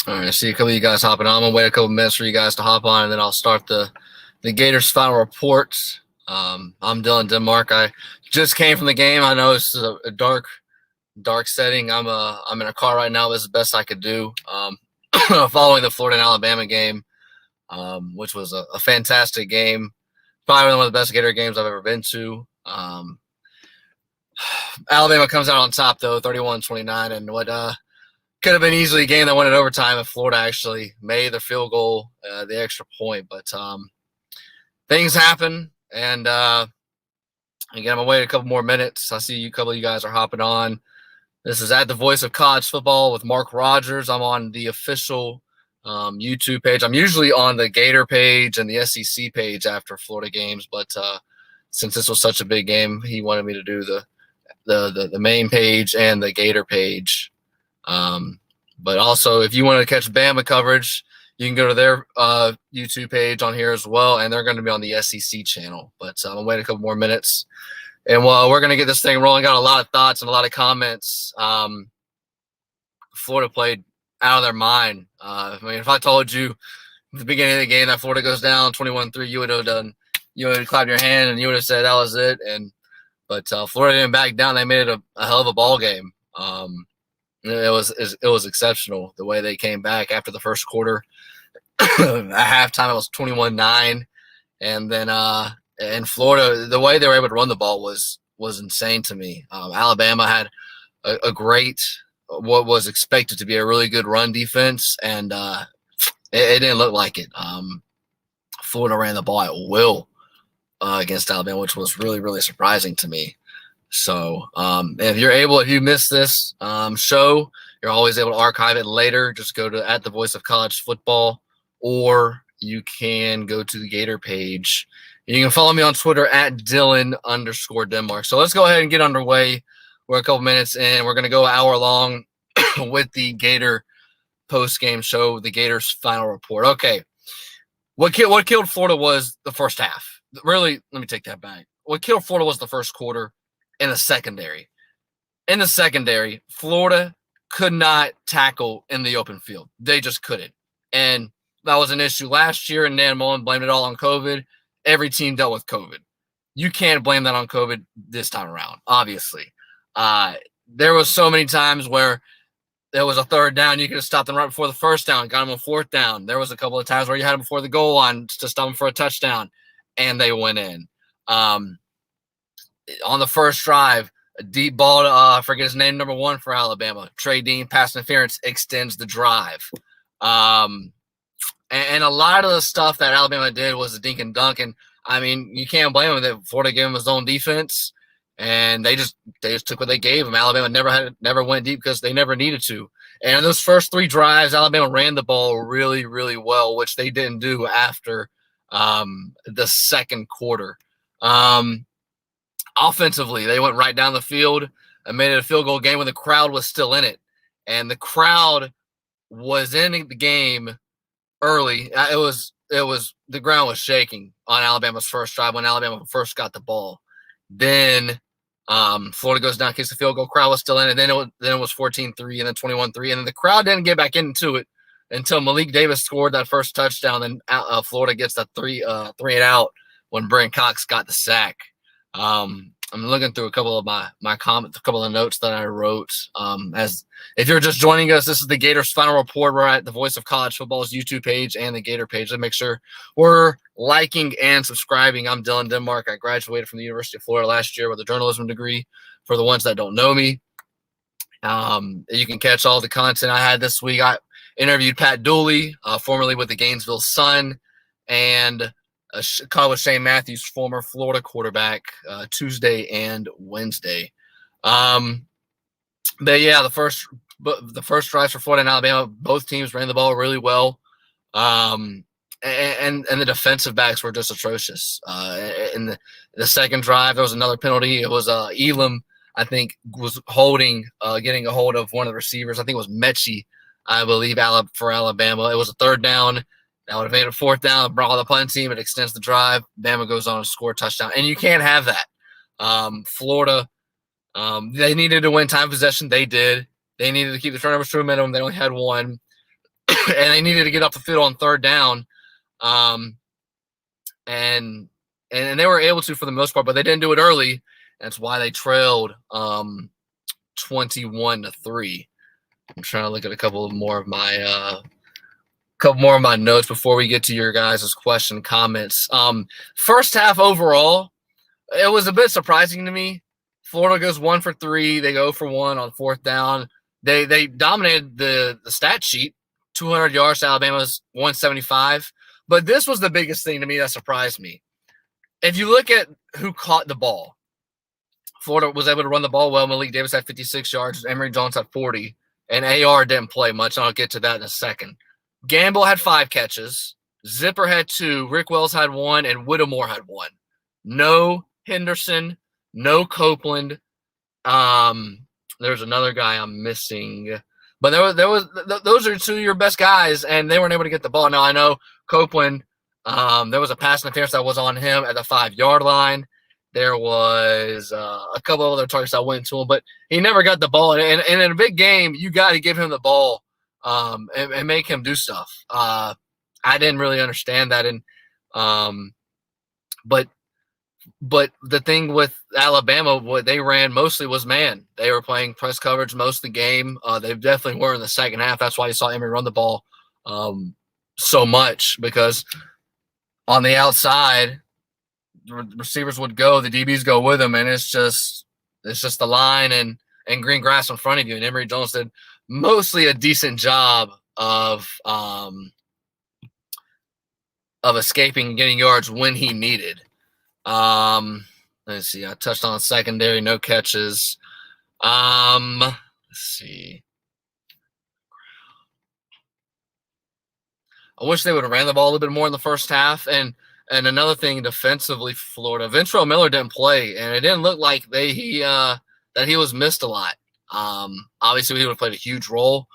All right, I see a couple of you guys hopping on. I'm gonna wait a couple minutes for you guys to hop on, and then I'll start the Gators' final reports. I'm Dylan Denmark. I just came from the game. I know it's a dark setting. I'm in a car right now. This is the best I could do. Following the Florida and Alabama game, which was a fantastic game. Probably one of the best Gator games I've ever been to. Alabama comes out on top though, 31-29, and what could have been easily a game that went in overtime if Florida actually made the field goal, the extra point. But things happen, and again, I'm going to wait a couple more minutes. I see a couple of you guys are hopping on. This is at the Voice of College Football with Mark Rogers. I'm on the official YouTube page. I'm usually on the Gator page and the SEC page after Florida games, but since this was such a big game, he wanted me to do the main page and the Gator page. But also, if you want to catch Bama coverage, you can go to their YouTube page on here as well, and they're going to be on the SEC channel. But I'm going to wait a couple more minutes, and we're going to get this thing rolling. Got a lot of thoughts and a lot of comments. Florida played out of their mind. I mean, if I told you at the beginning of the game that Florida goes down 21-3, you would have clapped your hand and you would have said that was it. But Florida didn't back down. They made it a hell of a ball game. It was exceptional the way they came back after the first quarter. At halftime, it was 21-9, and then in Florida, the way they were able to run the ball was insane to me. Alabama had a great, what was expected to be a really good run defense, and it didn't look like it. Florida ran the ball at will against Alabama, which was really, really surprising to me. So if you miss this show, you're always able to archive it later. Just go to at the Voice of College Football, or you can go to the Gator page. You can follow me on Twitter at Dylan_Denmark. So let's go ahead and get underway. We're a couple minutes in. We're going to go an hour long with the Gator post-game show, the Gators' final report. Okay, what killed Florida was the first half. Really, let me take that back. What killed Florida was the first quarter. In the secondary. In the secondary, Florida could not tackle in the open field. They just couldn't. And that was an issue last year, and Dan Mullen blamed it all on COVID. Every team dealt with COVID. You can't blame that on COVID this time around, obviously. There was so many times where there was a third down. You could have stopped them right before the first down, got them on fourth down. There was a couple of times where you had them before the goal line to stop them for a touchdown, and they went in. On the first drive, a deep ball to, I forget his name, number 1 for Alabama. Trey Dean, pass interference, extends the drive. And a lot of the stuff that Alabama did was a dink and dunk. And, I mean, you can't blame him that Florida gave him his own defense, and they just took what they gave him. Alabama never went deep because they never needed to. And in those first 3 drives, Alabama ran the ball really, really well, which they didn't do after the second quarter. Offensively, they went right down the field and made it a field goal game when the crowd was still in it. And the crowd was in the game early. It was the ground was shaking on Alabama's first drive when Alabama first got the ball. Then Florida goes down, kicks the field goal. Crowd was still in it. Then it was 14-3 and then 21-3. And then the crowd didn't get back into it until Malik Davis scored that first touchdown. Then Florida gets that 3-and out when Brent Cox got the sack. I'm looking through a couple of my comments, a couple of notes that I wrote. As if you're just joining us, this is the Gators' final report. We're at the Voice of College Football's YouTube page and the Gator page. Let's make sure we're liking and subscribing. I'm Dylan Denmark. I graduated from the University of Florida last year with a journalism degree. For the ones that don't know me, you can catch all the content I had this week. I interviewed Pat Dooley, formerly with the Gainesville Sun, and caught with Shane Matthews, former Florida quarterback, Tuesday and Wednesday. But yeah, the first drives for Florida and Alabama, both teams ran the ball really well. and the defensive backs were just atrocious. In the second drive, there was another penalty. It was Elam, I think, was getting a hold of one of the receivers. I think it was Mechie, I believe, for Alabama. It was a third down. That would have made it fourth down, brought the punt team. It extends the drive. Bama goes on to score a touchdown. And you can't have that. Florida, they needed to win time possession. They did. They needed to keep the turnovers to a minimum. They only had one. And they needed to get off the field on third down. And they were able to for the most part, but they didn't do it early. That's why they trailed 21-3. I'm trying to look at a couple more of my notes before we get to your guys' question comments. First half overall, it was a bit surprising to me. Florida goes 1 for 3. They go for 1 on fourth down. They dominated the stat sheet. 200 yards to Alabama's 175. But this was the biggest thing to me that surprised me. If you look at who caught the ball, Florida was able to run the ball well. Malik Davis had 56 yards. Emory Jones had 40. And AR didn't play much. And I'll get to that in a second. Gamble had 5 catches. Zipper had 2. Rick Wells had 1. And Whittemore had 1. No Henderson. No Copeland. There's another guy I'm missing. But those are 2 of your best guys, and they weren't able to get the ball. Now, I know Copeland, there was a pass interference that was on him at the 5-yard line. There was a couple of other targets that went to him, but he never got the ball. And in a big game, you got to give him the ball and make him do stuff. I didn't really understand that. But the thing with Alabama, what they ran mostly was man. They were playing press coverage most of the game. They definitely were in the second half. That's why you saw Emory run the ball so much, because on the outside, the receivers would go, the DBs go with them, and it's just the line and green grass in front of you. And Emory Jones did mostly a decent job of escaping and getting yards when he needed. Let's see. I touched on secondary, no catches. Let's see. I wish they would have ran the ball a little bit more in the first half. And another thing defensively for Florida, Ventrell Miller didn't play, and it didn't look like that he was missed a lot. Obviously he would have played a huge role.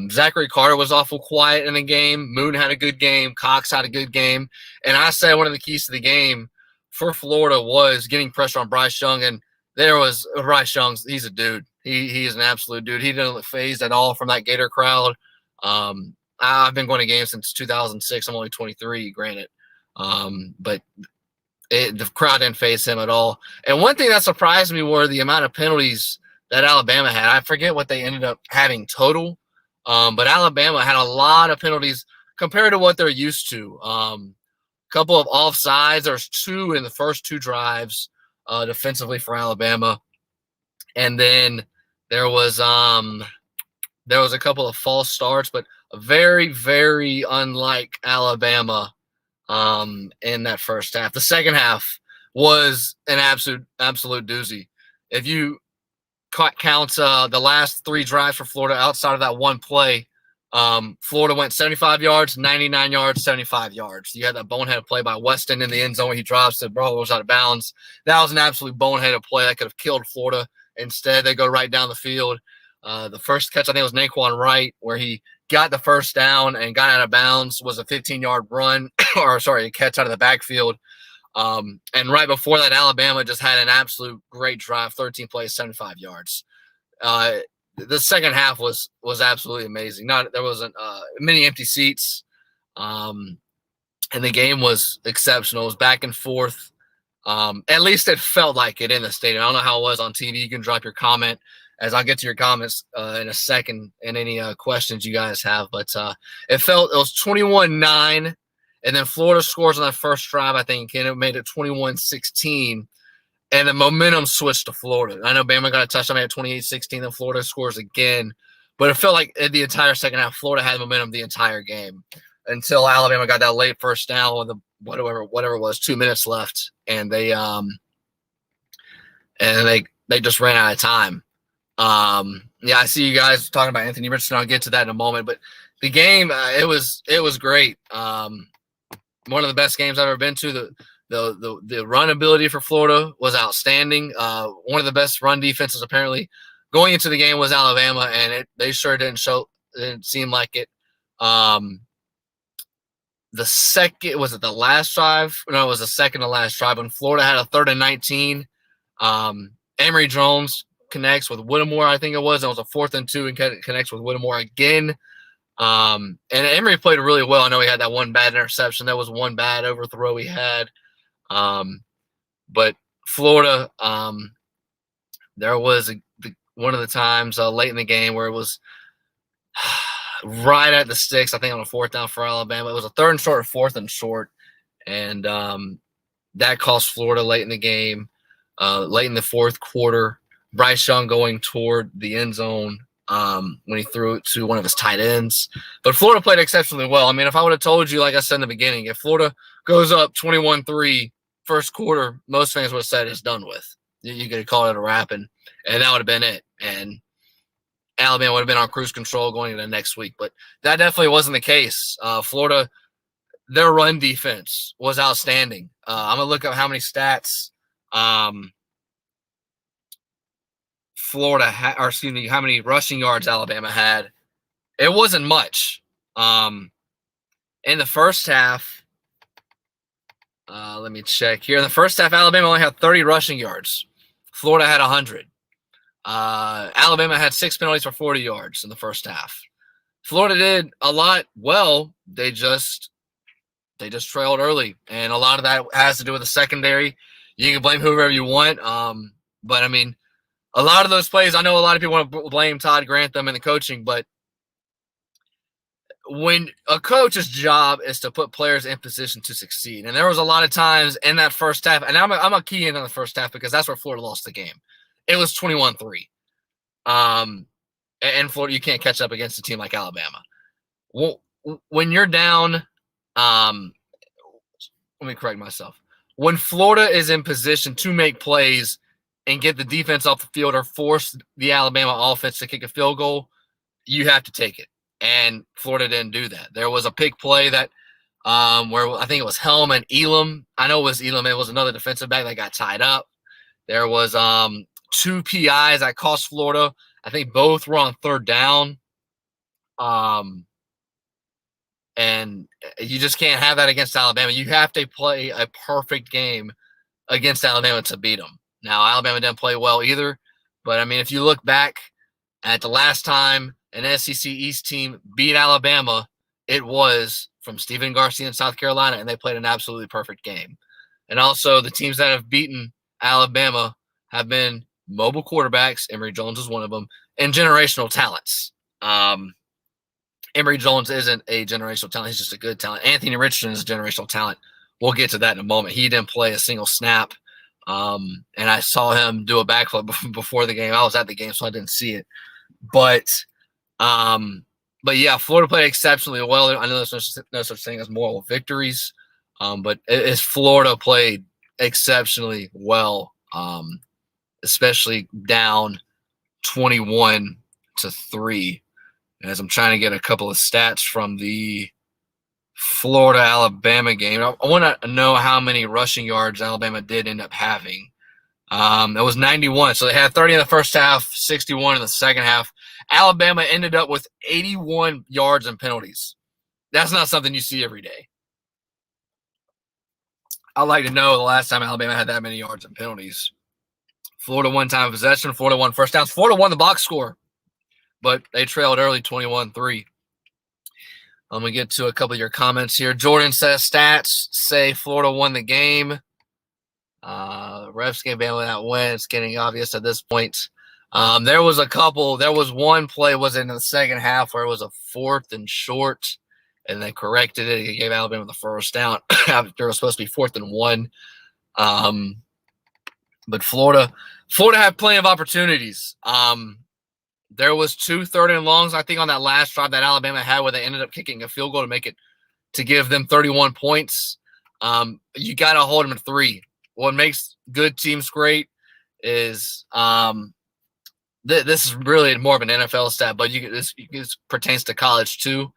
Zachary Carter was awful quiet in the game. Moon had a good game. Cox had a good game. And I said one of the keys to the game for Florida was getting pressure on Bryce Young, and there was Bryce Young. He's a dude. He is an absolute dude. He didn't look phased at all from that Gator crowd. I've been going to games since 2006. I'm only 23, granted, but the crowd didn't faze him at all. And one thing that surprised me were the amount of penalties that Alabama had. I forget what they ended up having total, but Alabama had a lot of penalties compared to what they're used to. Couple of offsides. There's 2 in the first 2 drives defensively for Alabama, and then there was a couple of false starts, but very, very unlike Alabama in that first half. The second half was an absolute doozy. If you count the last 3 drives for Florida outside of that one play, Florida went 75 yards, 99 yards, 75 yards. You had that bonehead play by Weston in the end zone where he drops it, bro, it was out of bounds. That was an absolute boneheaded play that could have killed Florida. Instead, they go right down the field. The first catch, I think, was Naquan Wright, where he got the first down and got out of bounds, was a 15-yard run, a catch out of the backfield. And right before that, Alabama just had an absolute great drive, 13 plays, 75 yards. The second half was absolutely amazing. There wasn't many empty seats, and the game was exceptional. It was back and forth. At least it felt like it in the stadium. I don't know how it was on TV. You can drop your comment as I'll get to your comments in a second and any questions you guys have. But it was 21-9, and then Florida scores on that first drive, I think, and it made it 21-16. And the momentum switched to Florida. I know Bama got a touchdown at 28-16, and Florida scores again. But it felt like in the entire second half, Florida had momentum the entire game until Alabama got that late first down with whatever it was, 2 minutes left, and they just ran out of time. Yeah, I see you guys talking about Anthony Richardson. I'll get to that in a moment. But the game, it was great. one of the best games I've ever been to. The run ability for Florida was outstanding. One of the best run defenses apparently going into the game was Alabama, and they sure didn't seem like it. The second, was it the last drive? No, it was the second to last drive when Florida had a 3rd and 19. Emory Jones connects with Whittemore, I think it was. It was a 4th and 2 and connects with Whittemore again. And Emory played really well. I know he had that one bad interception. That was one bad overthrow he had. But Florida, there was one of the times late in the game where it was right at the sticks, I think on a 4th down for Alabama. It was a 3rd and short or 4th and short. And that cost Florida late in the game, late in the 4th quarter. Bryce Young going toward the end zone when he threw it to one of his tight ends. But Florida played exceptionally well. I mean, if I would have told you, like I said in the beginning, if Florida goes up 21-3 first quarter, most fans would have said it's done with. You could have called it a wrap, and that would have been it. And Alabama would have been on cruise control going into next week. But that definitely wasn't the case. Florida, their run defense was outstanding. I'm going to look up how many stats Florida had, or excuse me, how many rushing yards Alabama had. It wasn't much. In the first half, let me check here. In the first half, Alabama only had 30 rushing yards. Florida had 100. Alabama had 6 penalties for 40 yards in the first half. Florida did a lot well. They just trailed early, and a lot of that has to do with the secondary. You can blame whoever you want, but I mean, a lot of those plays, I know a lot of people want to blame Todd Grantham and the coaching, but when a coach's job is to put players in position to succeed, and there was a lot of times in that first half, and I'm a key in on the first half because that's where Florida lost the game. It was 21-3. And Florida, you can't catch up against a team like Alabama. Well, when you're down, let me correct myself. When Florida is in position to make plays and get the defense off the field or force the Alabama offense to kick a field goal, you have to take it. And Florida didn't do that. There was a pick play that where I think it was Helm and Elam. I know it was Elam. It was another defensive back that got tied up. There was 2 PIs that cost Florida. I think both were on 3rd down. And you just can't have that against Alabama. You have to play a perfect game against Alabama to beat them. Now, Alabama didn't play well either. But, I mean, if you look back at the last time an SEC East team beat Alabama, it was from Stephen Garcia in South Carolina, and they played an absolutely perfect game. And also, the teams that have beaten Alabama have been mobile quarterbacks. Emory Jones is one of them, and generational talents. Emory Jones isn't a generational talent. He's just a good talent. Anthony Richardson is a generational talent. We'll get to that in a moment. He didn't play a single snap. And I saw him do a backflip before the game. I was at the game, so I didn't see it. But yeah, Florida played exceptionally well. I know there's no such thing as moral victories. But Florida played exceptionally well, especially down 21-3. As I'm trying to get a couple of stats from the Florida-Alabama game. I want to know how many rushing yards Alabama did end up having. It was 91. So they had 30 in the first half, 61 in the second half. Alabama ended up with 81 yards and penalties. That's not something you see every day. I'd like to know the last time Alabama had that many yards and penalties. Florida won time of possession. Florida won first downs. Florida won the box score, but they trailed early 21-3. I'm going to get to a couple of your comments here. Jordan says stats say Florida won the game. Refs gave Bama that win. It's getting obvious at this point. There was one play was in the second half where it was a 4th and short, and they corrected it. He gave Alabama the first down after it was supposed to be 4th and 1. But Florida had plenty of opportunities. There was 2 3rd and longs, I think, on that last drive that Alabama had where they ended up kicking a field goal to give them 31 points. You got to hold them to 3. What makes good teams great is this is really more of an NFL stat, but this pertains to college too.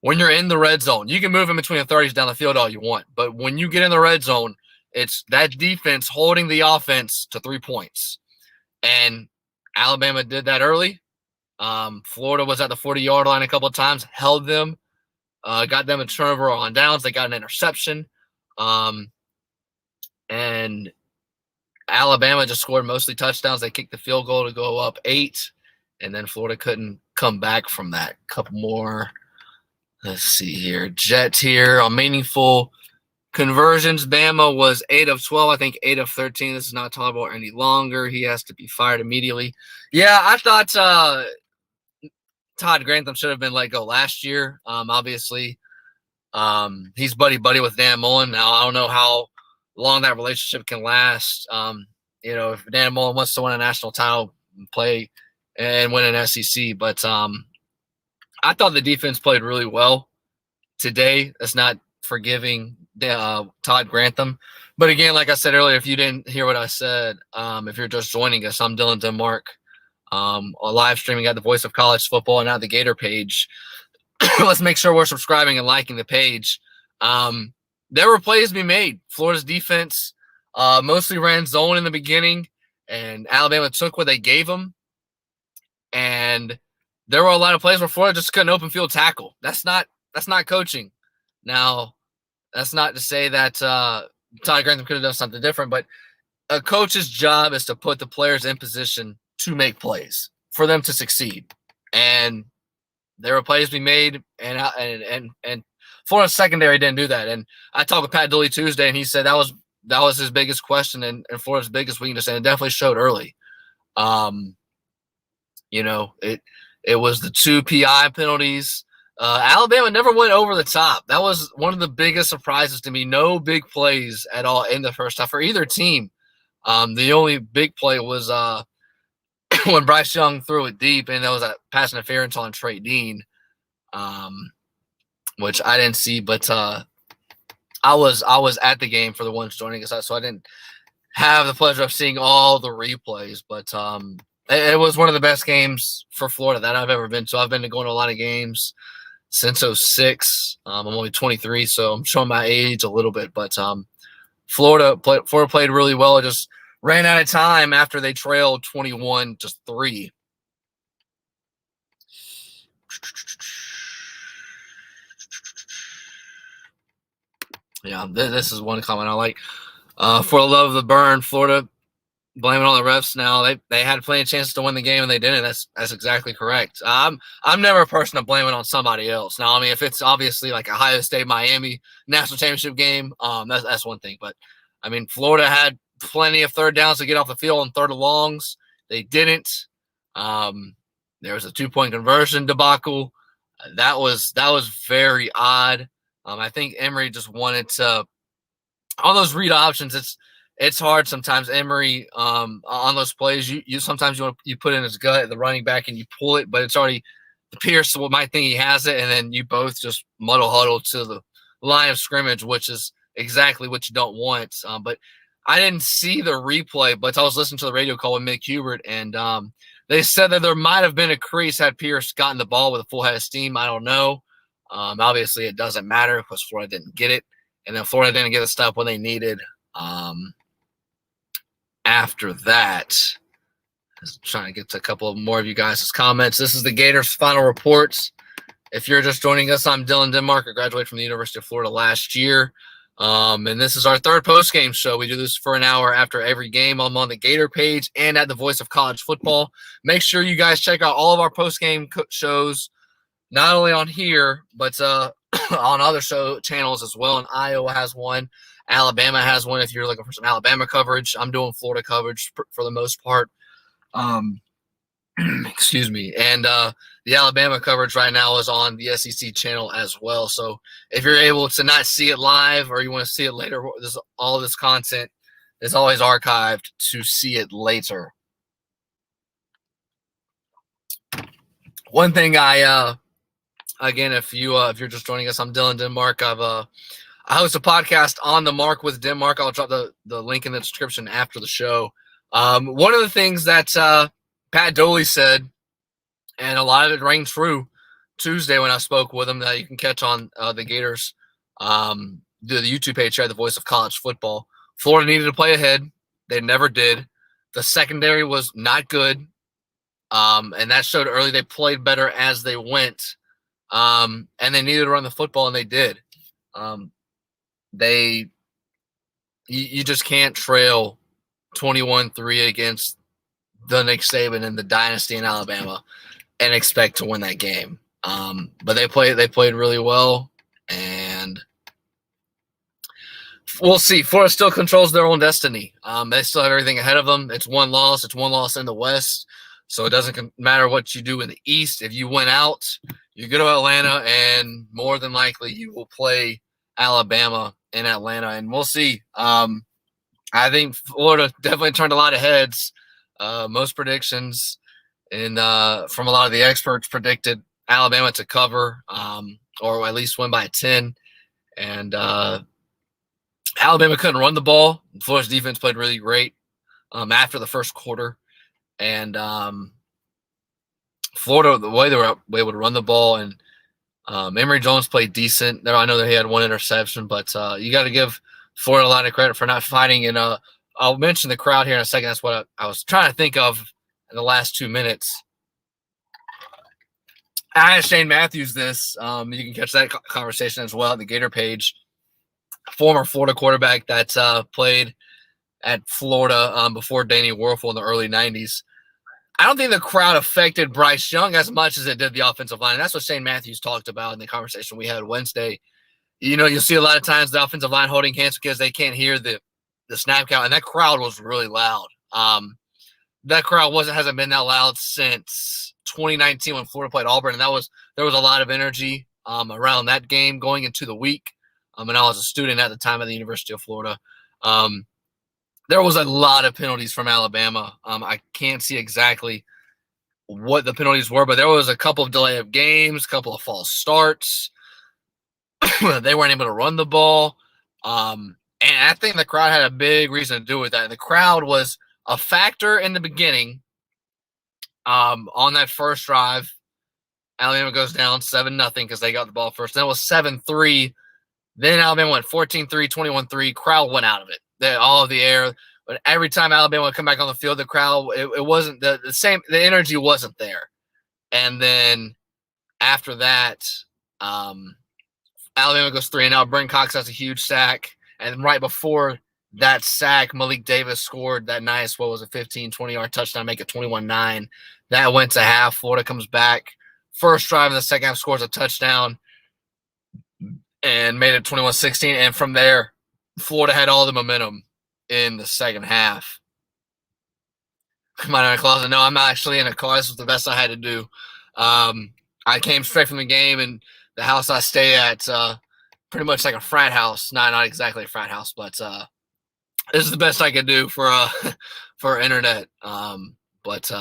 when you're in the red zone, you can move in between the 30s down the field all you want. But when you get in the red zone, it's that defense holding the offense to 3 points. And Alabama did that early. Florida was at the 40-yard line a couple of times, held them, got them a turnover on downs. They got an interception. And Alabama just scored mostly touchdowns. They kicked the field goal to go up 8, and then Florida couldn't come back from that. Couple more. Let's see here. Jets here on meaningful conversions. Bama was 8 of 12. I think 8 of 13. This is not tolerable any longer. He has to be fired immediately. Yeah, I thought Todd Grantham should have been let go last year. Obviously, he's buddy with Dan Mullen. Now, I don't know how long that relationship can last. If Dan Mullen wants to win a national title, play and win an SEC, but I thought the defense played really well today. That's not forgiving Todd Grantham. But again, like I said earlier, if you didn't hear what I said, if you're just joining us, I'm Dylan Denmark. Live streaming at the Voice of College Football and at the Gator page. Let's make sure we're subscribing and liking the page. There were plays to be made. Florida's defense mostly ran zone in the beginning, and Alabama took what they gave them. And there were a lot of plays where Florida just couldn't open field tackle. That's not coaching. Now, that's not to say that Todd Grantham could have done something different, but a coach's job is to put the players in position to make plays for them to succeed. And there were plays to be made, and Florida's secondary didn't do that. And I talked with Pat Dooley Tuesday, and he said that was his biggest question and Florida's biggest weakness, and it definitely showed early. It was the 2 PI penalties. Alabama never went over the top. That was one of the biggest surprises to me. No big plays at all in the first half for either team. The only big play was when Bryce Young threw it deep, and there was a pass interference on Trey Dean, which I didn't see. But I was at the game for the ones joining us, so I didn't have the pleasure of seeing all the replays. But it was one of the best games for Florida that I've ever been to. I've been to going to a lot of games since 2006. I'm only 23, so I'm showing my age a little bit. But Florida played really well. It just ran out of time after they trailed 21-3. Yeah, this is one comment I like. For the love of the burn, Florida blaming all the refs now. They had plenty of chances to win the game and they didn't. That's exactly correct. I'm never a person to blame it on somebody else. Now, I mean, if it's obviously like Ohio State, Miami national championship game, that's one thing. But I mean, Florida had plenty of third downs to get off the field and third and longs. They didn't. There was a 2-point conversion debacle. That was very odd. I think Emory just wanted to on those read options. It's hard sometimes. Emory on those plays, you sometimes you put in his gut the running back and you pull it, but it's already the Pierce might think he has it, and then you both just muddle huddle to the line of scrimmage, which is exactly what you don't want. But I didn't see the replay, but I was listening to the radio call with Mick Hubert, and they said that there might have been a crease had Pierce gotten the ball with a full head of steam. I don't know. Obviously, it doesn't matter because Florida didn't get it, and then Florida didn't get the stuff when they needed. After that, just trying to get to a couple of more of you guys' comments. This is the Gators' final reports. If you're just joining us, I'm Dylan Denmark. I graduated from the University of Florida last year. And this is our third post-game show. We do this for an hour after every game. I'm on the Gator page and at the Voice of College Football. Make sure you guys check out all of our post-game shows, not only on here, but on other show channels as well. And Iowa has one. Alabama has one if you're looking for some Alabama coverage. I'm doing Florida coverage for the most part. Excuse me. And the Alabama coverage right now is on the SEC channel as well. So if you're able to not see it live or you want to see it later, all of this content is always archived to see it later. One thing again, if you're just joining us, I'm Dylan Denmark. I host a podcast on the Mark with Denmark. I'll drop the link in the description after the show. One of the things that Pat Dooley said, and a lot of it rang true, Tuesday when I spoke with him that you can catch on the Gators, the YouTube page here, the Voice of College Football. Florida needed to play ahead. They never did. The secondary was not good, and that showed early. They played better as they went, and they needed to run the football, and they did. You just can't trail 21-3 against the Nick Saban and the dynasty in Alabama and expect to win that game. But they played really well, and we'll see. Florida still controls their own destiny. They still have everything ahead of them. It's one loss. It's one loss in the West, so it doesn't matter what you do in the East. If you win out, you go to Atlanta, and more than likely you will play Alabama in Atlanta, and we'll see. I think Florida definitely turned a lot of heads. Most predictions and from a lot of the experts predicted Alabama to cover or at least win by 10. And Alabama couldn't run the ball. Florida's defense played really great after the first quarter. And Florida, the way they were able to run the ball, and Emory Jones played decent. I know that he had one interception, but you got to give Florida a lot of credit for not fighting. And I'll mention the crowd here in a second. That's what I was trying to think of in the last 2 minutes. I asked Shane Matthews this. You can catch that conversation as well at the Gator page. Former Florida quarterback that played at Florida before Danny Werfel in the early 90s. I don't think the crowd affected Bryce Young as much as it did the offensive line. And that's what Shane Matthews talked about in the conversation we had Wednesday. You know, you'll see a lot of times the offensive line holding hands because they can't hear the snap count, and that crowd was really loud. That crowd hasn't been that loud since 2019 when Florida played Auburn, and there was a lot of energy around that game going into the week. And I was a student at the time at the University of Florida. There was a lot of penalties from Alabama. I can't see exactly what the penalties were, but there was a couple of delay of games, a couple of false starts. They weren't able to run the ball. And I think the crowd had a big reason to do with that. And the crowd was a factor in the beginning. On that first drive, Alabama goes down 7-0 because they got the ball first. Then it was 7-3. Then Alabama went 14-3, 21-3. Crowd went out of it. All of the air. But every time Alabama would come back on the field, the crowd, it wasn't the same. The energy wasn't there. And then after that, Alabama goes 3-0. Brent Cox has a huge sack. And right before that sack, Malik Davis scored that nice, 15, 20-yard touchdown, make it 21-9. That went to half. Florida comes back. First drive in the second half, scores a touchdown and made it 21-16. And from there, Florida had all the momentum in the second half. Am I in a closet? No, I'm not actually in a car. This was the best I had to do. I came straight from the game, and the house I stay at, pretty much like a frat house. Not exactly a frat house, but this is the best I could do for internet. But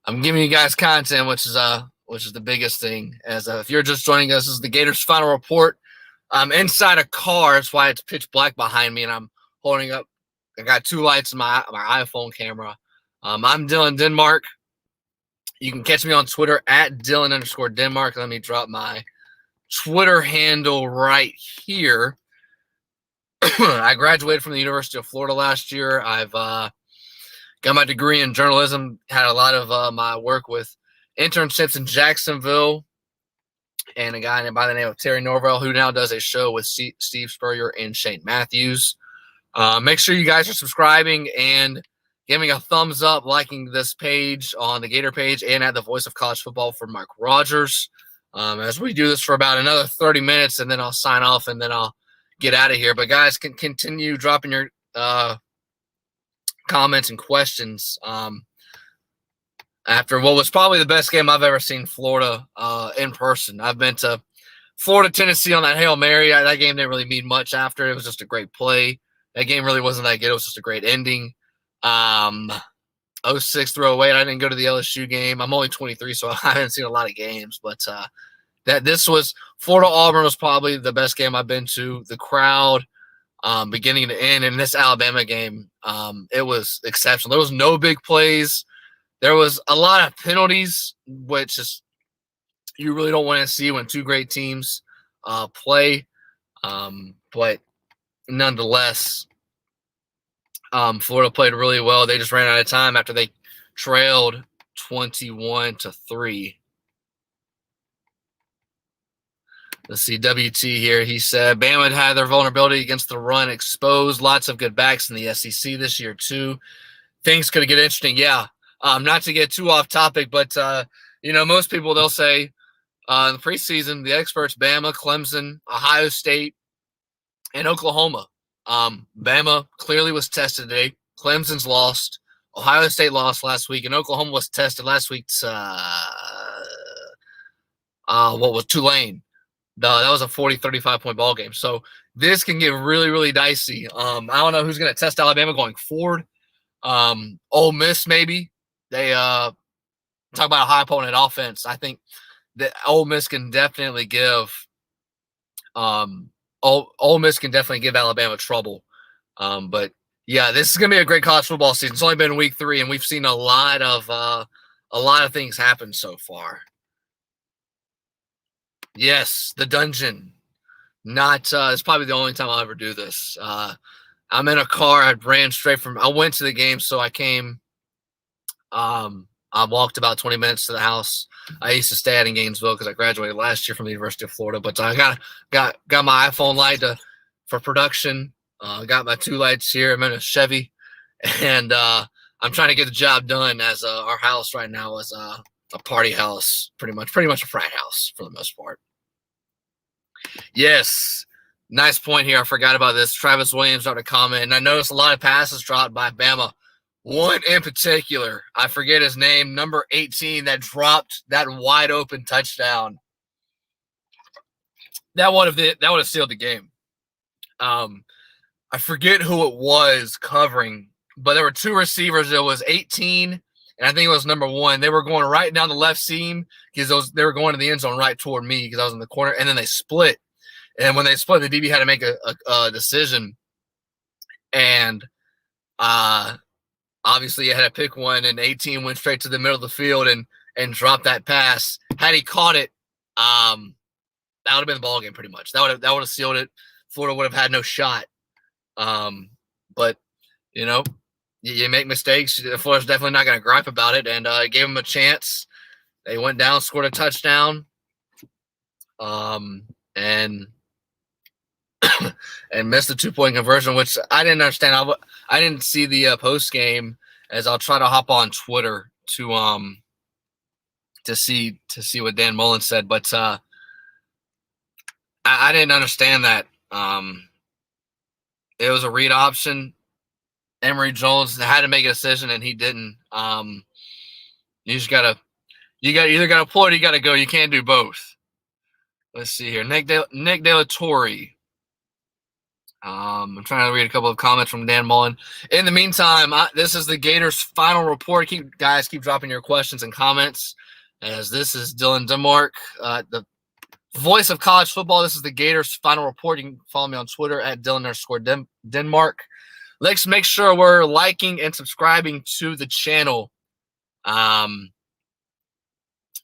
I'm giving you guys content, which is the biggest thing. As if you're just joining us, this is the Gators final report. I'm inside a car. That's why it's pitch black behind me, and I'm holding up. I got two lights in my iPhone camera. I'm Dylan Denmark. You can catch me on Twitter at Dylan_Denmark. Let me drop my Twitter handle right here. I graduated from the University of Florida last year. I've got my degree in journalism, had a lot of my work with internships in Jacksonville, and a guy by the name of Terry Norvell, who now does a show with Steve Spurrier and Shane Matthews. Make sure you guys are subscribing and giving a thumbs up, liking this page on the Gator page and at the Voice of College Football for Mark Rogers. As we do this for about another 30 minutes, and then I'll sign off, and then I'll get out of here. But guys, can continue dropping your comments and questions after what was probably the best game I've ever seen Florida in person. I've been to Florida, Tennessee on that Hail Mary. That game didn't really mean much after. It was just a great play. That game really wasn't that good. It was just a great ending. 06 through 08, I didn't go to the LSU game. I'm only 23, so I haven't seen a lot of games. But this was Florida-Auburn was probably the best game I've been to. The crowd, beginning to end, in this Alabama game, it was exceptional. There was no big plays. There was a lot of penalties, which is you really don't want to see when two great teams play. But nonetheless, Florida played really well. They just ran out of time after they trailed 21-3. Let's see, WT here. He said Bama had their vulnerability against the run exposed. Lots of good backs in the SEC this year too. Things could get interesting. Yeah. Not to get too off topic, but most people, they'll say in the preseason, the experts, Bama, Clemson, Ohio State, and Oklahoma. Bama clearly was tested today. Clemson's lost. Ohio State lost last week, and Oklahoma was tested last week's Tulane. That was a 40-35 point ball game. So this can get really, really dicey. I don't know who's going to test Alabama going forward. Ole Miss, maybe. They talk about a high opponent offense. I think that Ole Miss can definitely give Ole Miss can definitely give Alabama trouble. But yeah, this is gonna be a great college football season. It's only been week 3, and we've seen a lot of things happen so far. Yes, the dungeon. It's probably the only time I'll ever do this. I'm in a car. I went to the game, so I came. I walked about 20 minutes to the house. I used to stay out in Gainesville because I graduated last year from the University of Florida. But I got my iPhone light for production. Got my 2 lights here. I'm in a Chevy, and I'm trying to get the job done. As our house right now is a party house, pretty much a frat house for the most part. Yes, nice point here. I forgot about this. Travis Williams dropped a comment, and I noticed a lot of passes dropped by Bama. One in particular, I forget his name, number 18, that dropped that wide open touchdown. That would have sealed the game. I forget who it was covering, but there were 2 receivers. It was 18, and I think it was number 1. They were going right down the left seam because they were going to the end zone right toward me because I was in the corner, and then they split. And when they split, the DB had to make a decision, and obviously you had to pick one, and 18 went straight to the middle of the field and dropped that pass. Had he caught it, that would have been the ball game pretty much. That would have sealed it. Florida would have had no shot. But you make mistakes. Florida's definitely not going to gripe about it, and gave them a chance. They went down, scored a touchdown, and and missed the 2-point conversion, which I didn't understand. I didn't see the post game, as I'll try to hop on Twitter to see what Dan Mullen said, but I didn't understand that. It was a read option. Emory Jones had to make a decision, and he didn't. You either gotta pull it or you gotta go. You can't do both. Let's see here. Nick De La Torre. I'm trying to read a couple of comments from Dan Mullen. In the meantime, this is the Gators' final report. Keep dropping your questions and comments, as this is Dylan Denmark, the voice of college football. This is the Gators' final report. You can follow me on Twitter at Dylan_Denmark. Let's make sure we're liking and subscribing to the channel.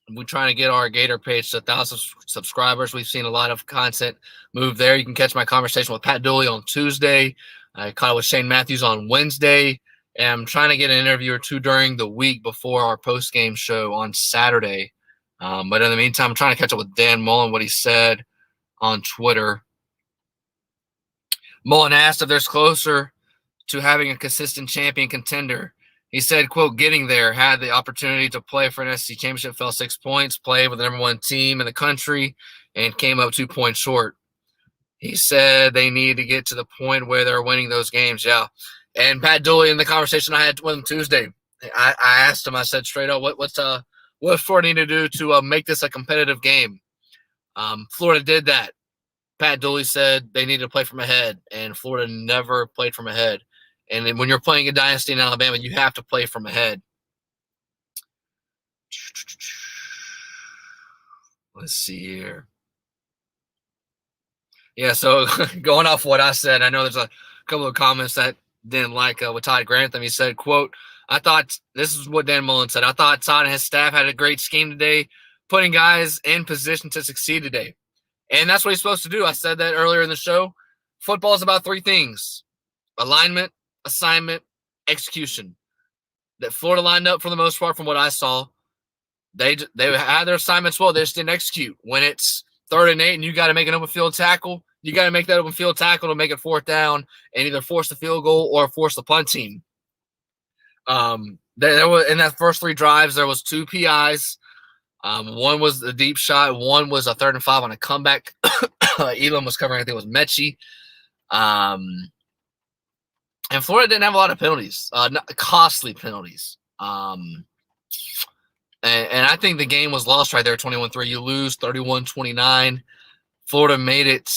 We're trying to get our Gator page to 1,000 subscribers. We've seen a lot of content move there. You can catch my conversation with Pat Dooley on Tuesday. I caught it with Shane Matthews on Wednesday. And I'm trying to get an interview or 2 during the week before our post-game show on Saturday. But in the meantime, I'm trying to catch up with Dan Mullen, what he said on Twitter. Mullen asked if there's closer to having a consistent champion contender. He said, quote, getting there, had the opportunity to play for an SEC championship, fell 6 points, played with the number 1 team in the country, and came up 2 points short. He said they need to get to the point where they're winning those games. Yeah. And Pat Dooley, in the conversation I had with him Tuesday, I asked him, I said straight up, what Florida need to do to make this a competitive game? Florida did that. Pat Dooley said they need to play from ahead, and Florida never played from ahead. And when you're playing a dynasty in Alabama, you have to play from ahead. Let's see here. Yeah, so going off what I said, I know there's a couple of comments that didn't like with Todd Grantham. He said, quote, this is what Dan Mullen said. I thought Todd and his staff had a great scheme today, putting guys in position to succeed today. And that's what he's supposed to do. I said that earlier in the show. Football is about three things: alignment, assignment, execution. That Florida lined up for the most part from what I saw. They had their assignments well. They just didn't execute. When it's 3rd and 8 and you got to make an open field tackle, you got to make that open field tackle to make it 4th down and either force the field goal or force the punt team. There was, in that first 3 drives, there was 2 PIs. One was a deep shot. One was a 3rd and 5 on a comeback. Elam was covering, I think it was Mechie. And Florida didn't have a lot of penalties, costly penalties. And I think the game was lost right there, 21-3. You lose 31-29. Florida made it.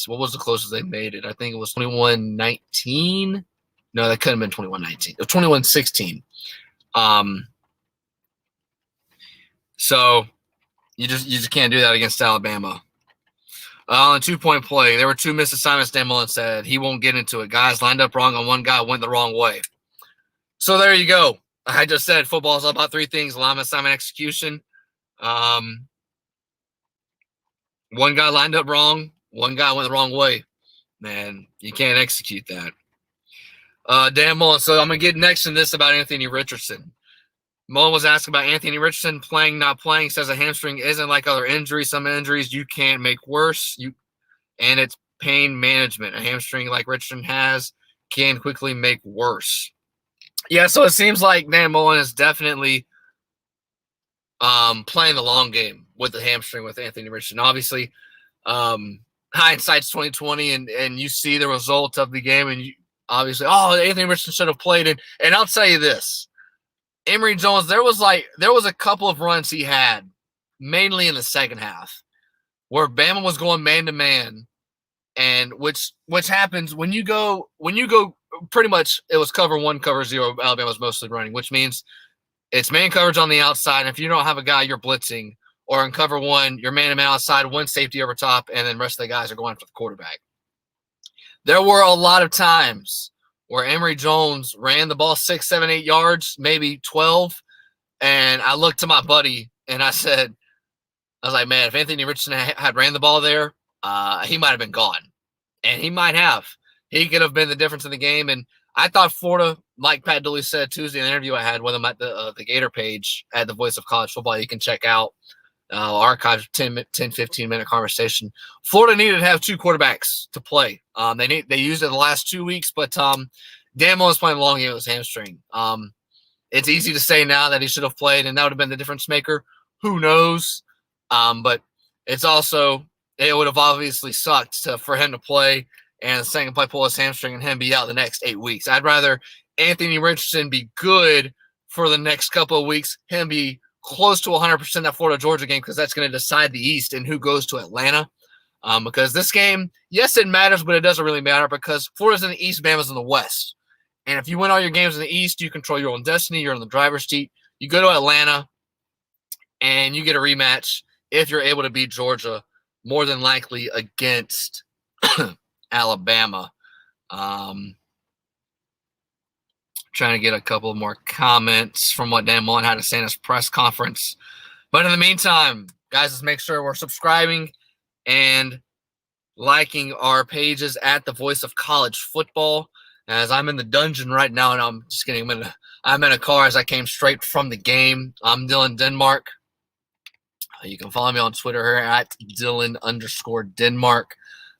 What was the closest they made it? I think it was 21-19. No, that couldn't have been 21-19. It was 21-16. So you just can't do that against Alabama. On a 2-point play, there were 2 missed assignments. Dan Mullen said he won't get into it. Guys lined up wrong on one guy, went the wrong way. So there you go. I just said football is all about 3 things: alignment, assignment, execution. One guy lined up wrong. One guy went the wrong way. Man, you can't execute that. Dan Mullen. So I'm going to get next in this about Anthony Richardson. Mullen was asked about Anthony Richardson playing, not playing. Says a hamstring isn't like other injuries. Some injuries you can't make worse. And it's pain management. A hamstring like Richardson has can quickly make worse. Yeah, so it seems like Dan Mullen is definitely playing the long game with the hamstring with Anthony Richardson. Obviously, hindsight's 2020, and you see the result of the game, and you obviously, Anthony Richardson should have played. And I'll tell you this. Emory Jones, there was a couple of runs he had, mainly in the second half, where Bama was going man to man, and which happens when you go pretty much it was cover 1, cover 0. Alabama was mostly running, which means it's man coverage on the outside. And if you don't have a guy, you're blitzing, or in cover 1, you're man to man outside, 1 safety over top, and then the rest of the guys are going for the quarterback. There were a lot of times where Emory Jones ran the ball 6, 7, 8 yards, maybe 12. And I looked to my buddy and I was like, man, if Anthony Richardson had ran the ball there, he might have been gone. And he might have. He could have been the difference in the game. And I thought Florida, like Pat Dooley said Tuesday in the interview I had with him at the Gator page at the Voice of College Football, you can check out archive 10, 15-minute conversation. Florida needed to have 2 quarterbacks to play. They used it the last 2 weeks, but Dan Mullen was playing a long game with his hamstring. It's easy to say now that he should have played, and that would have been the difference maker. Who knows? But it's also, it would have obviously sucked for him to play and the second play pull his hamstring and him be out the next 8 weeks. I'd rather Anthony Richardson be good for the next couple of weeks, him be close to 100% that Florida-Georgia game, because that's going to decide the East and who goes to Atlanta. Because this game, yes, it matters, but it doesn't really matter because Florida's in the East, Bama's in the West. And if you win all your games in the East, you control your own destiny. You're in the driver's seat. You go to Atlanta, and you get a rematch if you're able to beat Georgia, more than likely against Alabama. Trying to get a couple more comments from what Dan Mullen had to say in his press conference. But in the meantime, guys, let's make sure we're subscribing and liking our pages at the Voice of College Football. As I'm in the dungeon right now, and I'm just kidding. I'm in a car as I came straight from the game. I'm Dylan Denmark. You can follow me on Twitter here at Dylan_Denmark.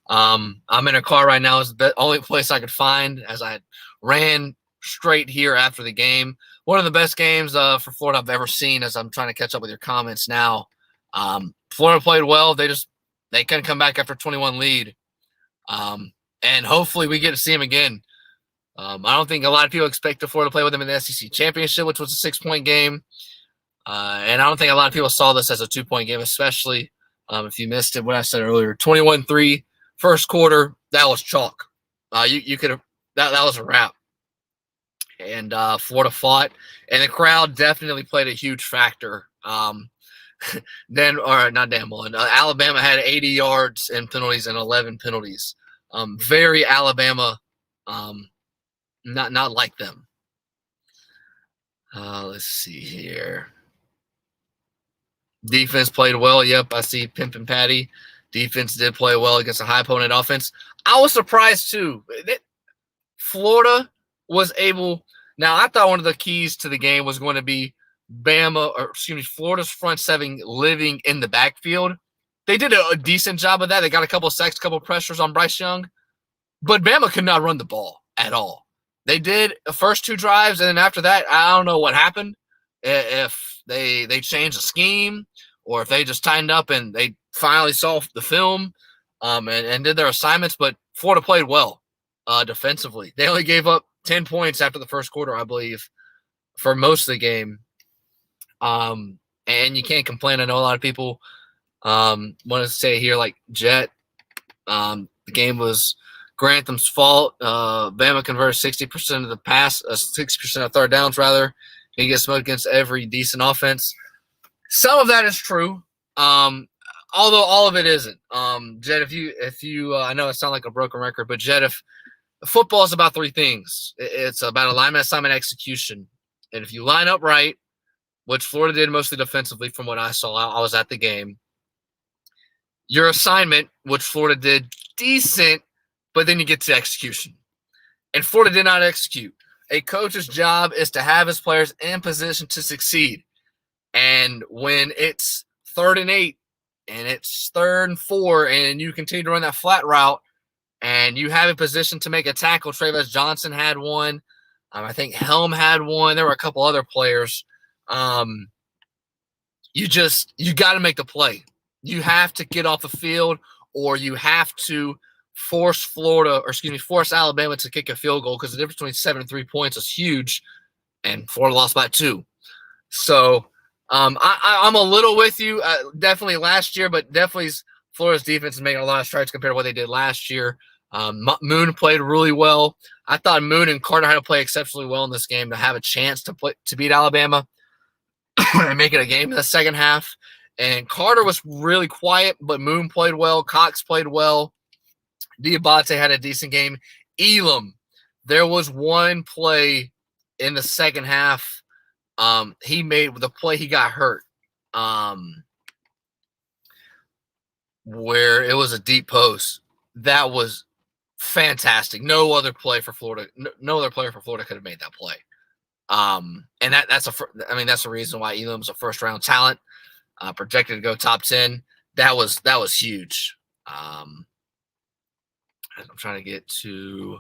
I'm in a car right now. It's the only place I could find as I ran straight here after the game. One of the best games for Florida I've ever seen, as I'm trying to catch up with your comments now. Florida played well. They couldn't come back after a 21 lead. And hopefully we get to see them again. I don't think a lot of people expect Florida to play with them in the SEC Championship, which was a 6-point game. And I don't think a lot of people saw this as a 2-point game, especially if you missed it. What I said earlier, 21-3, first quarter, that was chalk. You could have that was a wrap. And Florida fought, and the crowd definitely played a huge factor. Not Dan Mullen. Alabama had 80 yards in penalties and 11 penalties. Very Alabama, not like them. Let's see here. Defense played well. Yep, I see Pimp and Patty. Defense did play well against a high opponent offense. I was surprised too. Florida was able. Now, I thought one of the keys to the game was going to be Florida's front seven living in the backfield. They did a decent job of that. They got a couple of sacks, a couple of pressures on Bryce Young, but Bama could not run the ball at all. They did the first two drives, and then after that, I don't know what happened. If they changed the scheme, or if they just tightened up and they finally saw the film and did their assignments. But Florida played well defensively. They only gave up 10 points after the first quarter, I believe, for most of the game. And you can't complain. I know a lot of people want to say here, like Jet, the game was Grantham's fault. Bama converts 60% of the pass, 60% of third downs, rather. He gets smoked against every decent offense. Some of that is true, although all of it isn't. Jet, if you, I know it sounds like a broken record, but Jet, if football is about three things, it's about alignment, assignment, execution. And if you line up right, which Florida did mostly defensively from what I saw, I was at the game. Your assignment, which Florida did decent, but then you get to execution. And Florida did not execute. A coach's job is to have his players in position to succeed. And when it's 3rd and 8 and it's 3rd and 4 and you continue to run that flat route and you have a position to make a tackle, Travis Johnson had one. I think Helm had one. There were a couple other players. You got to make the play. You have to get off the field, or you have to force Alabama to kick a field goal, because the difference between 7 and 3 points is huge, and Florida lost by 2. So I'm a little with you. Definitely last year, but definitely Florida's defense is making a lot of strides compared to what they did last year. Moon played really well. I thought Moon and Carter had to play exceptionally well in this game to have a chance to beat Alabama and make it a game in the second half. And Carter was really quiet, but Moon played well. Cox played well. Diabate had a decent game. Elam, there was one play in the second half. He made the play, he got hurt. Where it was a deep post. That was fantastic. No other player for Florida could have made that play. And that's the reason why Elam's a first round talent, projected to go top 10. That was huge. I'm trying to get to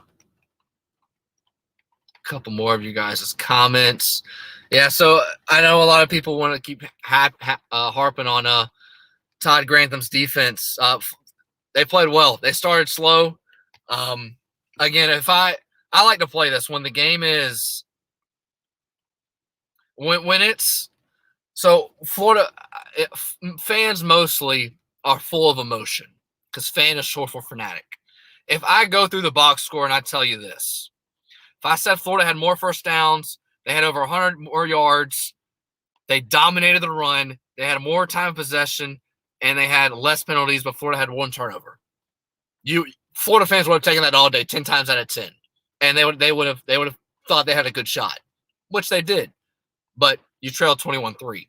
a couple more of you guys' comments. Yeah, so I know a lot of people want to keep harping on Todd Grantham's defense. They played well. They started slow. Again, if I like to play this when the game is when it's so Florida fans mostly are full of emotion, because fan is short for fanatic. If I go through the box score and I tell you this, if I said Florida had more first downs, they had over 100 more yards, they dominated the run, they had more time of possession, and they had less penalties, but Florida had 1 turnover, Florida fans would have taken that all day, 10 times out of 10, and they would have thought they had a good shot, which they did, but you trailed 21-3,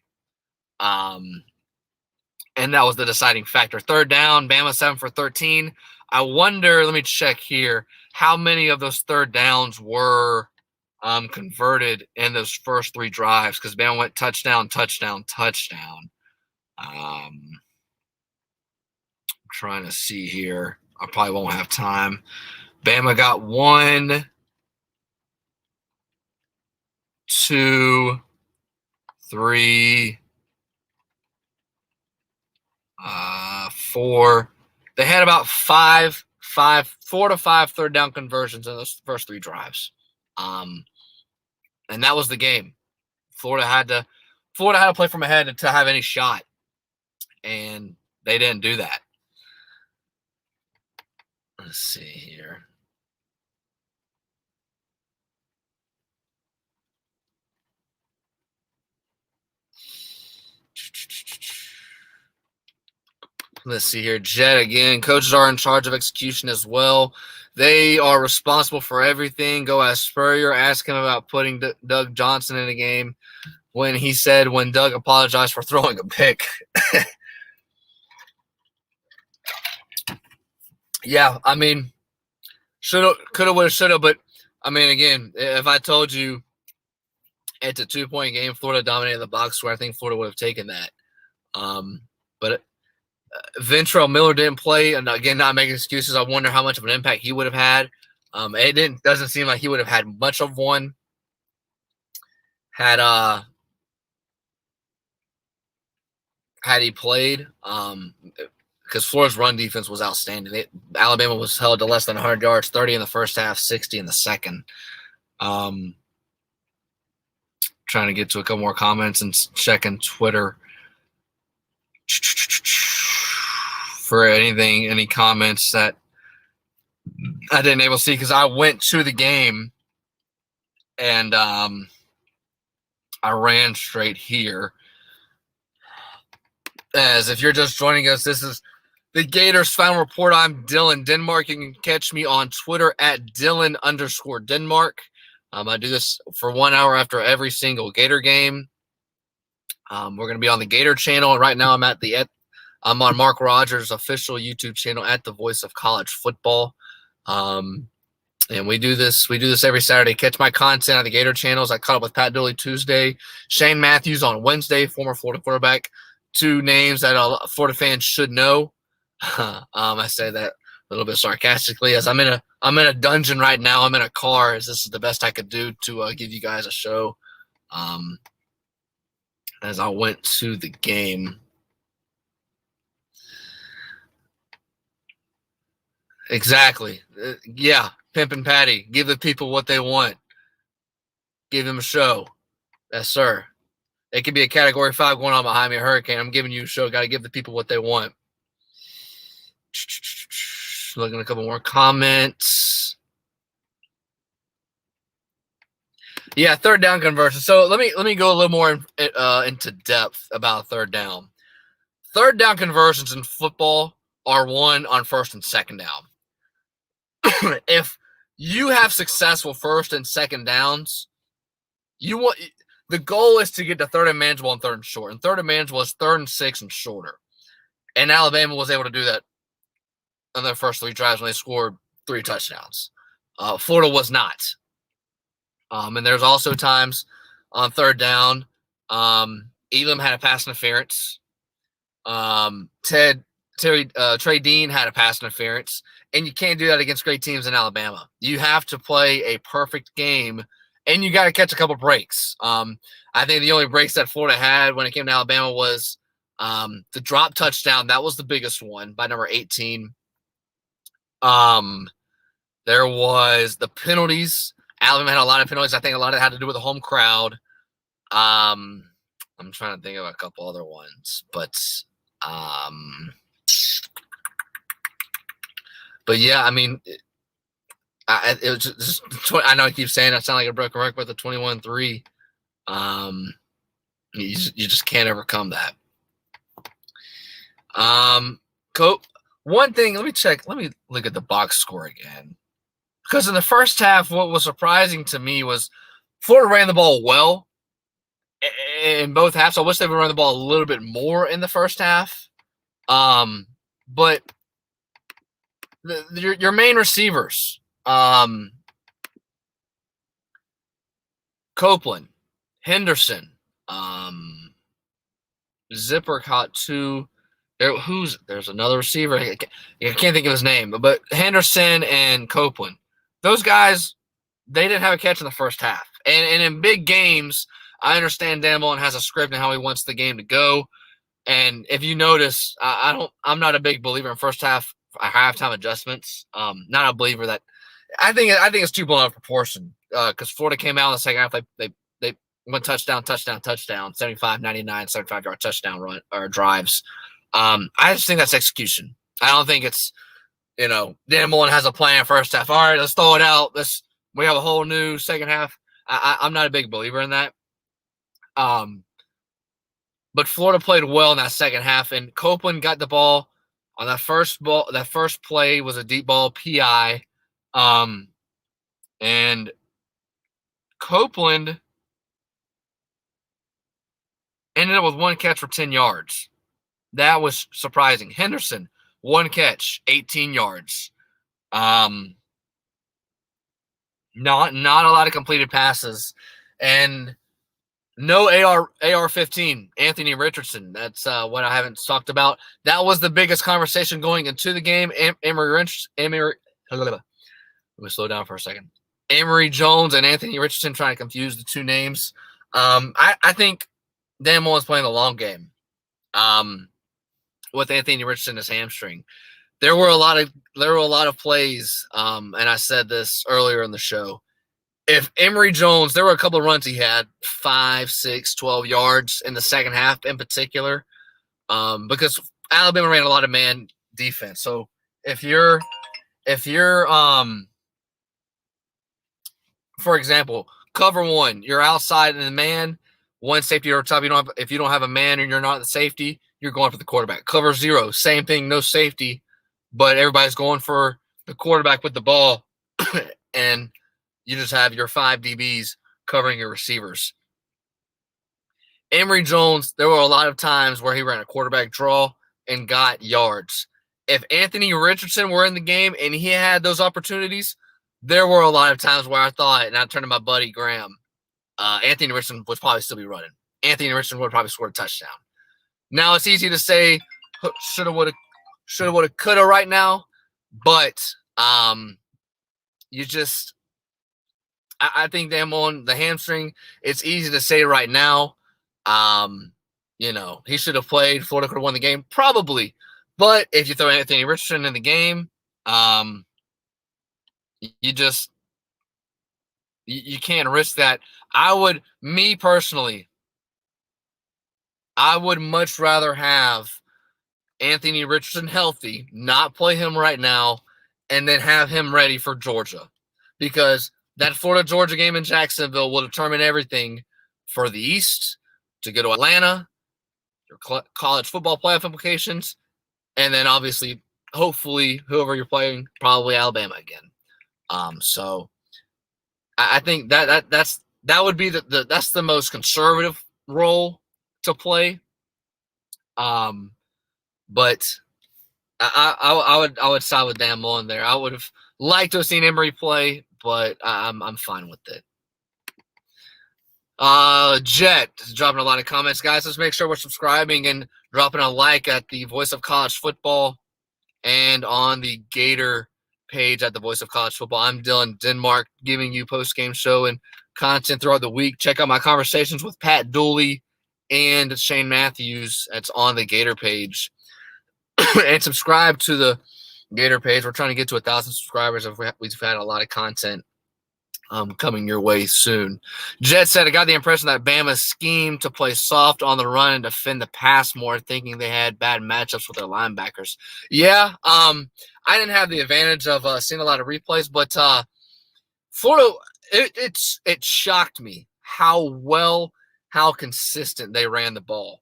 and that was the deciding factor. Third down, Bama 7 for 13. I wonder, let me check here, how many of those third downs were converted in those first 3 drives, because Bama went touchdown, touchdown, touchdown. I'm trying to see here. I probably won't have time. Bama got 1, 2, 3, 4. They had about 4 to 5 third down conversions in those first 3 drives. And that was the game. Florida had to play from ahead to have any shot, and they didn't do that. Let's see here. Let's see here. Jet again. Coaches are in charge of execution as well. They are responsible for everything. Go ask Spurrier. Ask him about putting Doug Johnson in a game when he said when Doug apologized for throwing a pick. Yeah, I mean, shoulda, coulda, woulda, shoulda. But, I mean, again, if I told you it's a 2-point game, Florida dominated the box score, I think Florida would have taken that. But Ventrell Miller didn't play, and again, not making excuses. I wonder how much of an impact he would have had. It doesn't seem like he would have had much of one had he played. Because Florida's run defense was outstanding. Alabama was held to less than 100 yards, 30 in the first half, 60 in the second. Trying to get to a couple more comments and checking Twitter for any comments that I didn't able to see, because I went to the game and I ran straight here. As if you're just joining us, this is the Gators Final Report. I'm Dylan Denmark. You can catch me on Twitter at Dylan_Denmark. I do this for 1 hour after every single Gator game. We're going to be on the Gator channel, and right now I'm on Mark Rogers' official YouTube channel at The Voice of College Football. And we do this every Saturday. Catch my content on the Gator channels. I caught up with Pat Dooley Tuesday, Shane Matthews on Wednesday, former Florida quarterback. 2 names that Florida fans should know. I say that a little bit sarcastically, as I'm in a dungeon right now. I'm in a car, as this is the best I could do to give you guys a show. As I went to the game. Exactly. Yeah, Pimp and Patty. Give the people what they want. Give them a show. Yes, sir. It could be a Category 5 going on behind me, a hurricane. I'm giving you a show. Got to give the people what they want. Looking at a couple more comments. Yeah, third down conversion. So let me go a little more into depth about third down. Third down conversions in football are won on first and second down. If you have successful first and second downs, the goal is to get to third and manageable and third and short. And third and manageable is 3rd and 6 and shorter. And Alabama was able to do that on their first 3 drives when they scored 3 touchdowns. Florida was not. And there's also times on third down, Elam had a pass interference. Trey Dean had a pass interference. And you can't do that against great teams in Alabama. You have to play a perfect game, and you got to catch a couple breaks. I think the only breaks that Florida had when it came to Alabama was the drop touchdown. That was the biggest one by number 18. There was the penalties. Alabama had a lot of penalties. I think a lot of it had to do with the home crowd. I'm trying to think of a couple other ones, but yeah, I mean, it was just I know I keep saying I sound like a broken record, but the 21-3, you just can't overcome that. One thing, let me look at the box score again. Because in the first half, what was surprising to me was Florida ran the ball well in both halves. I wish they would run the ball a little bit more in the first half. But your main receivers, Copeland, Henderson, Zipper caught 2. There's another receiver. I can't think of his name, but Henderson and Copeland. Those guys, they didn't have a catch in the first half. And in big games, I understand Dan Mullen has a script and how he wants the game to go. And if you notice, I'm not a big believer in first half halftime adjustments. Not a believer that I think it's too blown out of proportion. Because Florida came out in the second half, they went touchdown, 75, 99, 75-yard touchdown run or drives. I just think that's execution. I don't think it's, Dan Mullen has a plan first half. All right, let's throw it out. We have a whole new second half. I'm not a big believer in that. But Florida played well in that second half, and Copeland got the ball On that first ball, that first play was a deep ball PI, and Copeland ended up with one catch for 10 yards. That was surprising. Henderson, one catch, 18 yards. Not a lot of completed passes, and no AR-15. Anthony Richardson. That's what I haven't talked about. That was the biggest let me slow down for a second. Emory Jones and Anthony Richardson, trying to confuse the two names. I think Dan Mullen's playing the long game. With Anthony Richardson's hamstring, there were a lot of plays. And I said this earlier in the show. If Emory Jones, there were a couple of runs he had 5, 6, 12 yards in the second half in particular, because Alabama ran a lot of man defense. So if you're for example, cover one, you're outside in the man, one safety over top. If you don't have a man and you're not the safety, you're going for the quarterback. Cover zero, same thing, no safety, but everybody's going for the quarterback with the ball, and you just have your 5 DBs covering your receivers. Emory Jones, there were a lot of times where he ran a quarterback draw and got yards. If Anthony Richardson were in the game and he had those opportunities, there were a lot of times where I thought, and I turned to my buddy Graham, Anthony Richardson would probably still be running. Anthony Richardson would probably score a touchdown. Now it's easy to say shoulda, woulda, coulda right now, but you just I think them on the hamstring, it's easy to say right now. He should have played. Florida could have won the game, probably. But if you throw Anthony Richardson in the game, you can't risk that. Me personally, I would much rather have Anthony Richardson healthy, not play him right now, and then have him ready for Georgia. Because that Florida-Georgia game in Jacksonville will determine everything for the East, to go to Atlanta, your college football playoff implications, and then obviously, hopefully, whoever you're playing, probably Alabama again. So I think that would be that's the most conservative role to play. But I would side with Dan Mullen there. I would have liked to have seen Emory play, but I'm fine with it. Jet is dropping a lot of comments, guys. Let's make sure we're subscribing and dropping a like at the Voice of College Football and on the Gator page at the Voice of College Football. I'm Dylan Denmark, giving you post-game show and content throughout the week. Check out my conversations with Pat Dooley and Shane Matthews. That's on the Gator page. And subscribe to the Gator page. We're trying to get to 1,000 subscribers. We've had a lot of content coming your way soon. Jet said, I got the impression that Bama schemed to play soft on the run and defend the pass more, thinking they had bad matchups with their linebackers. Yeah, I didn't have the advantage of seeing a lot of replays, but Florida, it shocked me how consistent they ran the ball.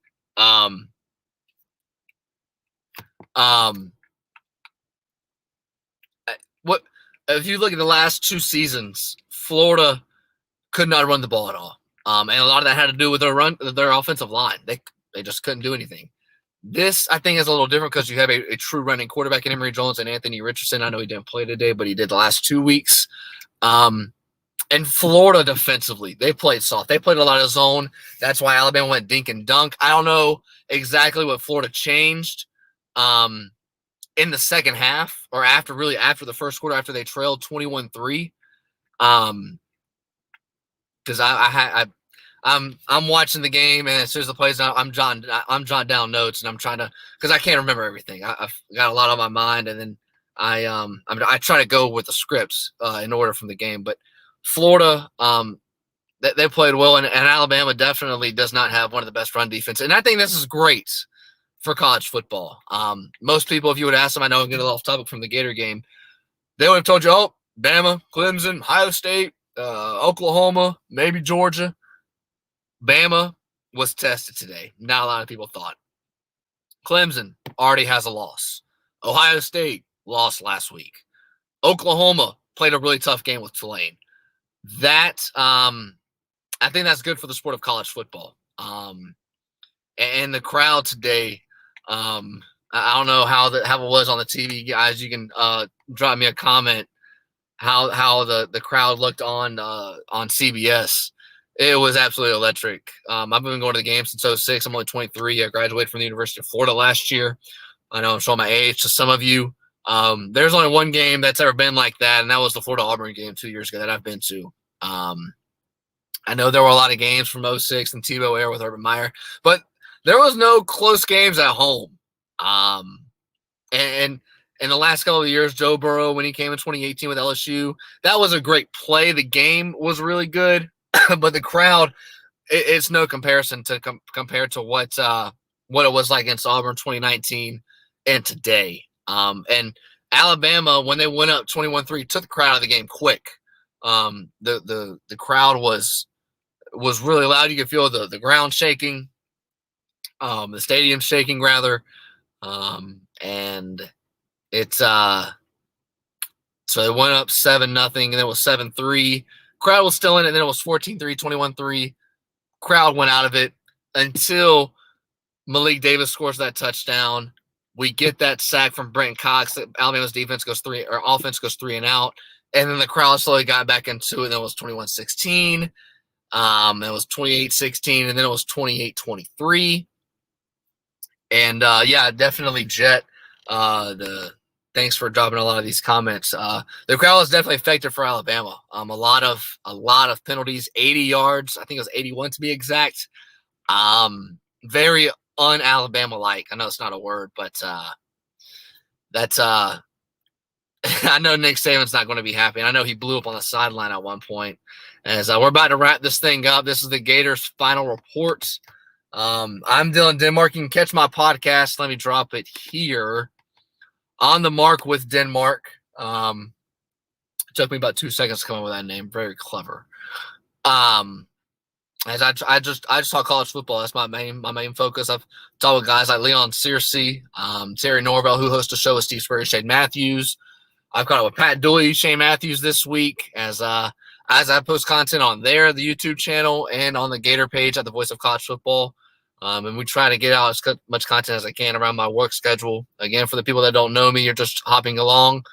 What if you look at the last 2 seasons, Florida could not run the ball at all. And a lot of that had to do with their offensive line. They just couldn't do anything. This, I think, is a little different because you have a true running quarterback in Emory Jones and Anthony Richardson. I know he didn't play today, but he did the last 2 weeks. And Florida defensively, they played soft. They played a lot of zone. That's why Alabama went dink and dunk. I don't know exactly what Florida changed in the second half or after the first quarter, after they trailed 21-3. Because I'm watching the game, and as soon as the plays out, I'm jotting down notes, and I'm trying to, because I can't remember everything. I've got a lot on my mind, and then I try to go with the scripts in order from the game. But Florida, they played well, and Alabama definitely does not have one of the best run defense, and I think this is great for college football. Most people, if you would ask them, I know I'm getting off topic from the Gator game, they would have told you, oh, Bama, Clemson, Ohio State, Oklahoma, maybe Georgia. Bama was tested today. Not a lot of people thought. Clemson already has a loss. Ohio State lost last week. Oklahoma played a really tough game with Tulane. That I think that's good for the sport of college football. And the crowd today, I don't know how it was on the TV, guys. You can drop me a comment how the crowd looked on CBS. It was absolutely electric. I've been going to the game since 2006. I'm only 23. I graduated from the University of Florida last year. I know I'm showing my age to some of you. There's only one game that's ever been like that, and that was the Florida-Auburn game 2 years ago that I've been to. I know there were a lot of games from 2006 and Tebow era with Urban Meyer, but there was no close games at home. And in the last couple of years, Joe Burrow, when he came in 2018 with LSU, that was a great play. The game was really good, but the crowd, it's no comparison to compared to what it was like against Auburn 2019 and today. And Alabama, when they went up 21-3, took the crowd out of the game quick. The crowd was really loud. You could feel the ground shaking, the stadium shaking rather, and it's so they went up 7-0, and then it was 7-3. Crowd was still in it, and then it was 14-3, 21-3. Crowd went out of it until Malik Davis scores that touchdown. We get that sack from Brenton Cox. Alabama's offense goes 3 and out. And then the crowd slowly got back into it. Then it was 21-16. Then it was 28-16. And then it was 28-23. And, yeah, definitely, Jet. Thanks for dropping a lot of these comments. The crowd was definitely affected for Alabama. A lot of penalties, 80 yards. I think it was 81 to be exact. Very un-Alabama-like. I know it's not a word, but that's I know Nick Saban's not going to be happy. I know he blew up on the sideline at one point. As we're about to wrap this thing up, this is the Gators' final report. I'm Dylan Denmark. You can catch my podcast. Let me drop it here. On the Mark with Denmark. It took me about 2 seconds to come up with that name. Very clever. As I just talk college football. That's my main focus. I've talked with guys like Leon Searcy, Terry Norvell, who hosts a show with Steve Spurrier, Shane Matthews. I've caught up with Pat Dooley, Shane Matthews this week as I post content on there, the YouTube channel, and on the Gator page at the Voice of College Football. And we try to get out as much content as I can around my work schedule. Again, for the people that don't know me, you're just hopping along.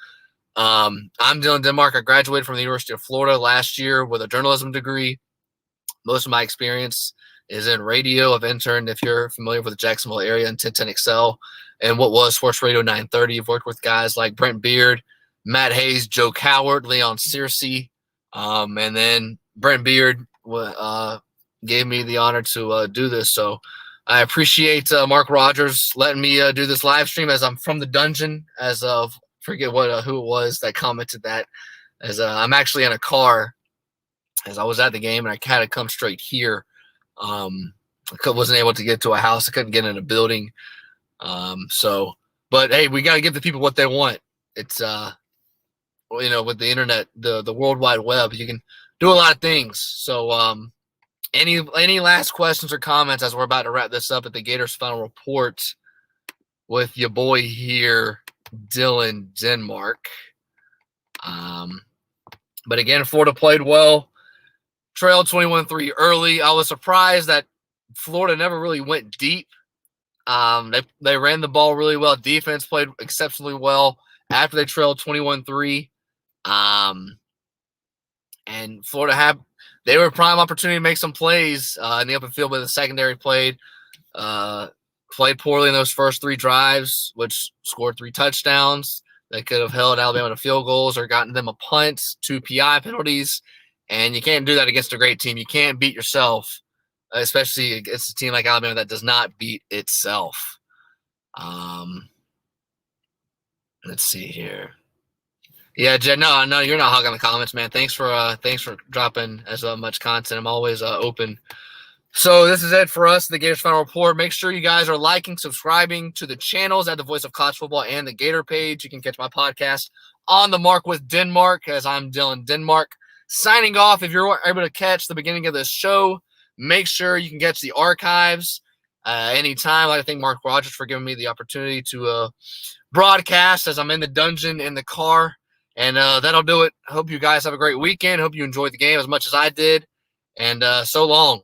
I'm Dylan Denmark. I graduated from the University of Florida last year with a journalism degree. Most of my experience is in radio. I've interned, if you're familiar with the Jacksonville area, in 1010XL and what was Sports Radio 930. I've worked with guys like Brent Beard, Matt Hayes, Joe Coward, Leon Searcy, and then Brent Beard gave me the honor to do this. So I appreciate Mark Rogers letting me do this live stream as I'm from the dungeon, as of forget who it was that commented that, as I'm actually in a car as I was at the game, and I had to come straight here. I wasn't able to get to a house. I couldn't get in a building. But hey, we got to give the people what they want. It's, with the internet, the World Wide Web, you can do a lot of things. So, any last questions or comments as we're about to wrap this up at the Gators final report with your boy here, Dylan Denmark. But again, Florida played well. Trailed 21-3 early. I was surprised that Florida never really went deep. They ran the ball really well. Defense played exceptionally well after they trailed 21-3. And Florida they were a prime opportunity to make some plays in the open field, but the secondary played poorly in those first 3 drives, which scored 3 touchdowns. They could have held Alabama to field goals or gotten them a punt, 2 PI penalties. And you can't do that against a great team. You can't beat yourself, especially against a team like Alabama that does not beat itself. Let's see here. Yeah, Jed, no, you're not hogging the comments, man. Thanks for dropping as much content. I'm always open. So this is it for us, the Gators Final Report. Make sure you guys are liking, subscribing to the channels at the Voice of College Football and the Gator page. You can catch my podcast on the Mark with Denmark, as I'm Dylan Denmark. Signing off. If you're able to catch the beginning of this show, make sure you can catch the archives anytime. I'd like to thank Mark Rogers for giving me the opportunity to broadcast as I'm in the dungeon in the car. And that'll do it. I hope you guys have a great weekend. Hope you enjoyed the game as much as I did. And so long.